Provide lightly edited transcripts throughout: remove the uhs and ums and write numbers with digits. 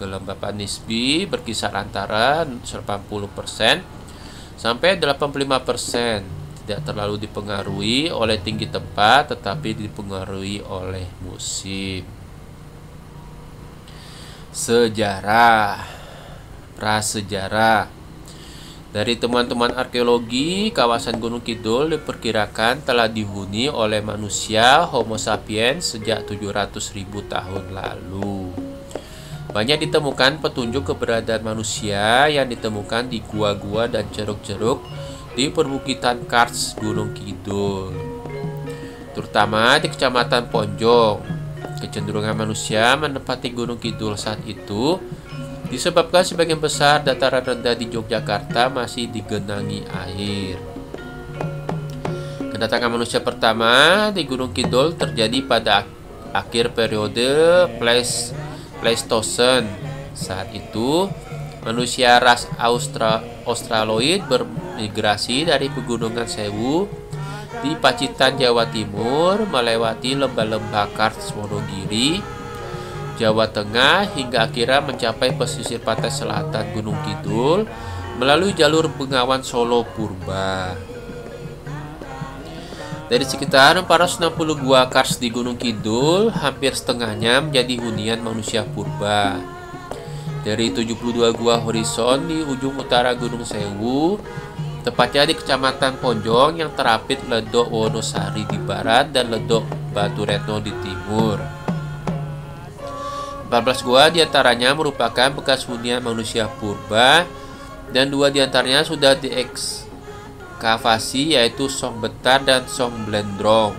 kelembapan nisbi berkisar antara 80% sampai 85%. Tidak terlalu dipengaruhi oleh tinggi tempat, tetapi dipengaruhi oleh musim. Sejarah. Prasejarah. Dari temuan-temuan arkeologi, kawasan Gunung Kidul diperkirakan telah dihuni oleh manusia Homo sapiens sejak 700.000 tahun lalu. Banyak ditemukan petunjuk keberadaan manusia yang ditemukan di gua-gua dan ceruk-ceruk di perbukitan karst Gunung Kidul, terutama di Kecamatan Ponjong. Kecenderungan manusia menempati Gunung Kidul saat itu disebabkan sebagian besar dataran rendah di Yogyakarta masih digenangi air. Kedatangan manusia pertama di Gunung Kidul terjadi pada akhir periode Pleistosen. Saat itu, manusia ras Australoid bermigrasi dari Pegunungan Sewu di Pacitan, Jawa Timur, melewati lembah-lembah karst Wonogiri, Jawa Tengah, hingga akhirnya mencapai pesisir pantai selatan Gunung Kidul melalui jalur Bengawan Solo Purba. Dari sekitar 460 gua karst di Gunung Kidul, hampir setengahnya menjadi hunian manusia purba. Dari 72 gua horizon di ujung utara Gunung Sewu, tepatnya di Kecamatan Ponjong yang terapit Ledok Wonosari di barat dan Ledok Baturetno di timur. 14 gua diantaranya merupakan bekas hunian manusia purba dan 2 diantaranya sudah diekskavasi, yaitu Song Betar dan Song Blendrong.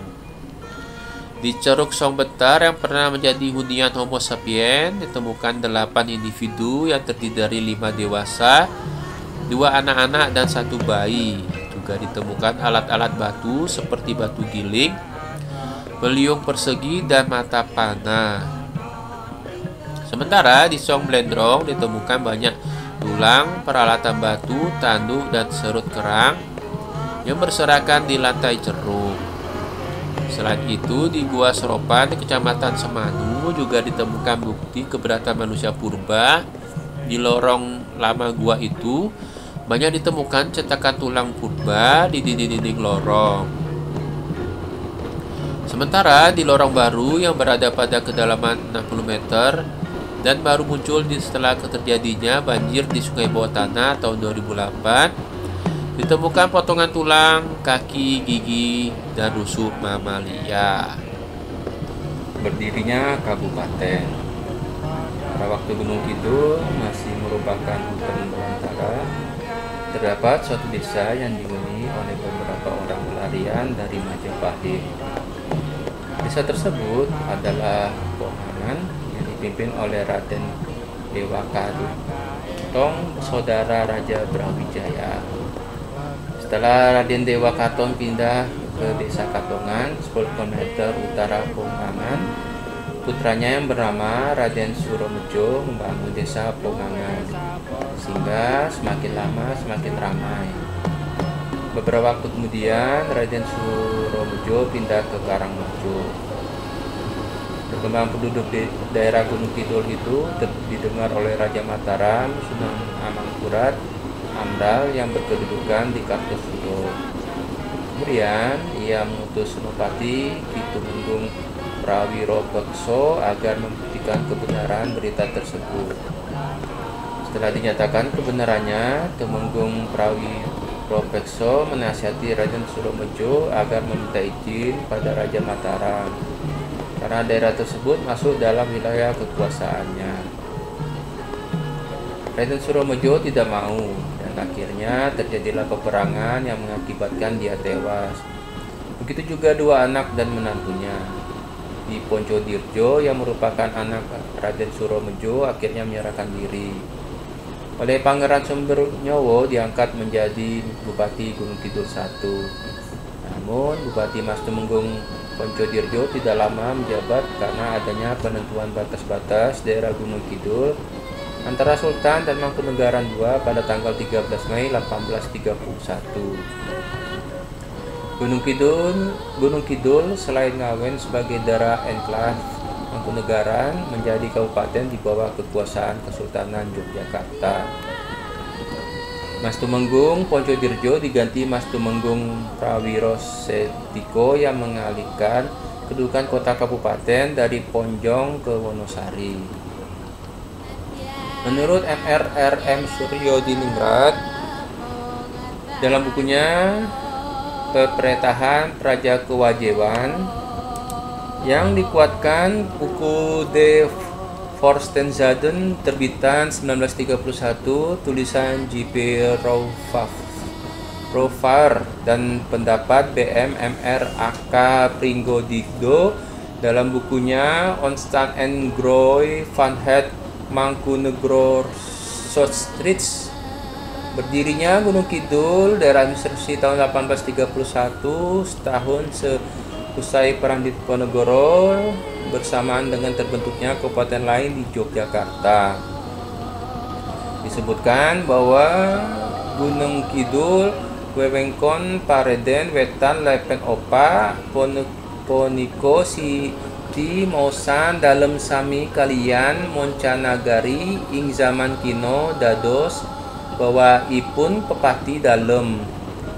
Di Ceruk Song Betar yang pernah menjadi hunian Homo sapiens ditemukan 8 individu yang terdiri dari 5 dewasa, 2 anak-anak dan 1 bayi. Juga ditemukan alat-alat batu seperti batu giling, beliung persegi dan mata panah. Sementara di Song Blendrong ditemukan banyak tulang, peralatan batu, tanduk, dan serut kerang yang berserakan di lantai ceruk. Selain itu, di Gua Seropan di Kecamatan Semanu juga ditemukan bukti keberadaan manusia purba. Di lorong lama gua itu banyak ditemukan cetakan tulang purba di dinding-dinding lorong. Sementara di lorong baru yang berada pada kedalaman 60 meter dan baru muncul setelah terjadinya banjir di Sungai Bawah Tanah tahun 2008, ditemukan potongan tulang, kaki, gigi, dan rusuk mamalia. Berdirinya kabupaten. Pada waktu Gunung Kidul masih merupakan hutan belantara, terdapat suatu desa yang dihuni oleh beberapa orang pelarian dari Majapahit. Desa tersebut adalah Ponganan yang dipimpin oleh Raden Dewa Katong, saudara Raja Brawijaya. Setelah Raden Dewa Katong pindah ke desa Katongan 10 km utara Ponganan, putranya yang bernama Raden Suromejo membangun desa Ponganan, sehingga semakin lama semakin ramai. Beberapa waktu kemudian Raden Suromejo pindah ke Karangmojo. Perkembangan penduduk di daerah Gunung Kidul itu didengar oleh Raja Mataram, Sunan Amangkurat Amral yang berkedudukan di Kartosuro. Kemudian ia mengutus Senopati Kitumenggung Prawirobekso agar membuktikan kebenaran berita tersebut. Setelah dinyatakan kebenarannya, Temenggung Prawirobekso menasihati Raden Suromejo agar meminta izin pada Raja Mataram karena daerah tersebut masuk dalam wilayah kekuasaannya. Raden Suromejo tidak mau, dan akhirnya terjadilah peperangan yang mengakibatkan dia tewas. Begitu juga 2 anak dan menantunya. Di Poncodirjo yang merupakan anak Raden Suromejo akhirnya menyerahkan diri. Oleh Pangeran Sumbernyowo diangkat menjadi Bupati Gunung Kidul I. Namun Bupati Mas Temenggung Poncodirjo tidak lama menjabat karena adanya penentuan batas-batas daerah Gunung Kidul antara Sultan dan Mangkunegaran II pada tanggal 13 Mei 1831. Gunung Kidul selain Ngawen sebagai daerah enklave Mangkunegaran menjadi kabupaten di bawah kekuasaan Kesultanan Yogyakarta. Mas Tumenggung Poncodirjo diganti Mas Tumenggung Prawiro Setiko yang mengalihkan kedudukan kota kabupaten dari Ponjong ke Wonosari. Menurut MRRM Suryo Diningrat dalam bukunya Pemerintahan Praja Kewajewan yang dikuatkan buku De Forstenzaden terbitan 1931 tulisan J.P. Rovard dan pendapat BM.Mr. A.K. Pringgodigdo dalam bukunya Ontstaan en Groei van het Mangkunegoro Sostrits. Berdirinya Gunung Kidul daerah administrasi tahun 1831 setahun usai Perang Diponegoro bersamaan dengan terbentuknya kabupaten lain di Yogyakarta. Disebutkan bahwa Gunung Kidul wewengkon Pareden Wetan Lepen Opa Poniko Siti Mausan dalem sami kalian Moncanagari ing zaman kino dados bahwa ipun pepati dalem.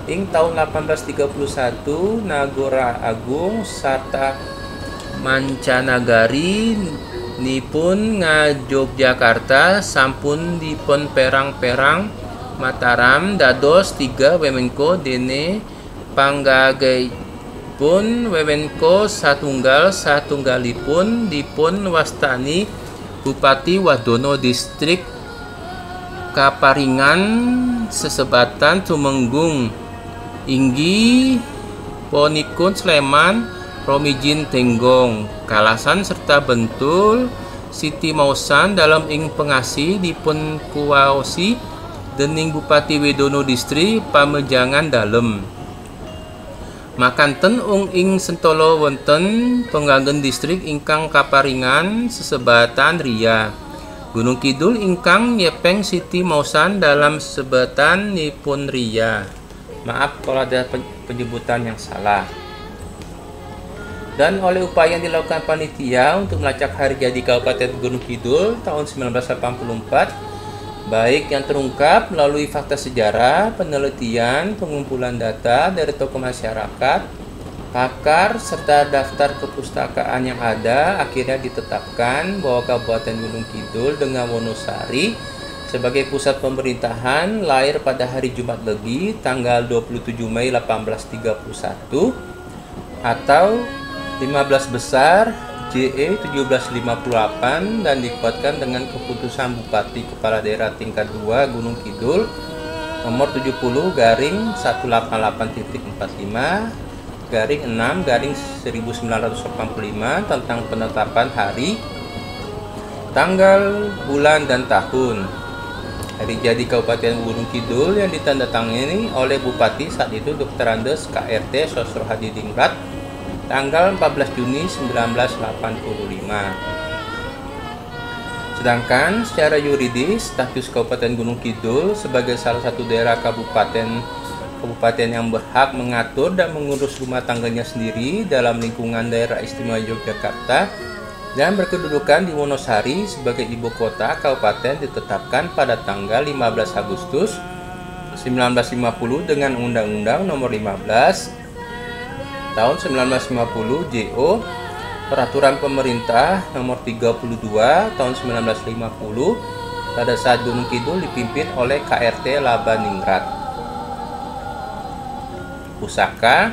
Ing tahun 1831 Nagara Agung sarta Mancanagari nipun Yogyakarta sampun dipun perang-perang Mataram dados 3 wewengko dene panggagaipun wewengko satunggalipun dipun wastani Bupati Wadono Distrik Kaparingan Sesebatan Tumenggung Inggi Ponikun Sleman Romijin Tenggong Kalasan serta Bentul Siti Mausan dalam ing pengasi dipun kuwaosi dening Bupati Wadono Distrik Pamejangan dalem. Makanten ing Sentolo wonten penggangen distrik ingkang Kaparingan Sesebatan Ria. Gunung Kidul ingkang nyepeng Siti Mausan dalam sebatan nipun Ria. Maaf kalau ada penyebutan yang salah. Dan oleh upaya yang dilakukan panitia untuk melacak hari jadi Kabupaten Gunung Kidul tahun 1984, baik yang terungkap melalui fakta sejarah, penelitian, pengumpulan data dari tokoh masyarakat, pakar, serta daftar kepustakaan yang ada, akhirnya ditetapkan bahwa Kabupaten Gunung Kidul dengan Wonosari sebagai pusat pemerintahan lahir pada hari Jumat Legi tanggal 27 Mei 1831 atau 15 besar JE 1758 dan dikuatkan dengan keputusan Bupati Kepala Daerah tingkat 2 Gunung Kidul nomor 70/70-6/1985 tentang penetapan hari, tanggal, bulan, dan tahun hari jadi Kabupaten Gunung Kidul yang ditandatangani oleh Bupati saat itu Dr. Andes KRT Sosro Hadidingrat tanggal 14 Juni 1985. Sedangkan secara yuridis status Kabupaten Gunung Kidul sebagai salah satu daerah kabupaten yang berhak mengatur dan mengurus rumah tangganya sendiri dalam lingkungan daerah istimewa Yogyakarta dan berkedudukan di Wonosari sebagai ibu kota kabupaten ditetapkan pada tanggal 15 Agustus 1950 dengan Undang-Undang Nomor 15 Tahun 1950 JO Peraturan Pemerintah Nomor 32 Tahun 1950 pada saat Gunung Kidul dipimpin oleh KRT Labaningrat. Pusaka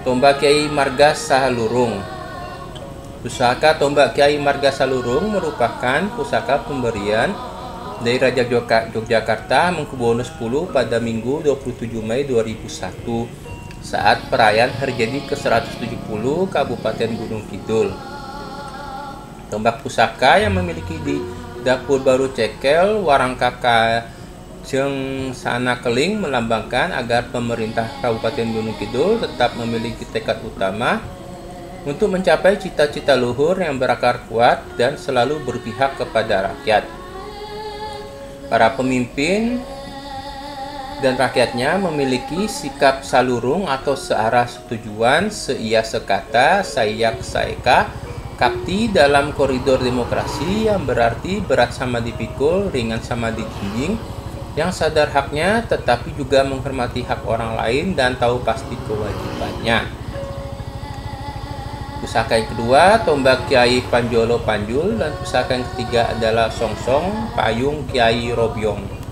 Tombak Kiai Marga Sahalurung. Pusaka Tombak Kiai Marga Salurung merupakan pusaka pemberian dari Raja Yogyakarta Mangkubuwono X pada Minggu 27 Mei 2001 saat perayaan hari jadi ke-170 Kabupaten Gunung Kidul. Tombak pusaka yang memiliki di dapur baru cekel Warangkaka Jeng Sana Keling melambangkan agar pemerintah Kabupaten Gunung Kidul tetap memiliki tekad utama untuk mencapai cita-cita luhur yang berakar kuat dan selalu berpihak kepada rakyat. Para pemimpin dan rakyatnya memiliki sikap salurung atau searah setujuan, seia sekata, sayak saeka, Kapti dalam koridor demokrasi yang berarti berat sama dipikul, ringan sama dijunjing, yang sadar haknya tetapi juga menghormati hak orang lain dan tahu pasti kewajibannya. Pusaka yang kedua, tombak Kiai Panjolo Panjul, dan pusaka yang ketiga adalah songsong payung Kiai Robyong.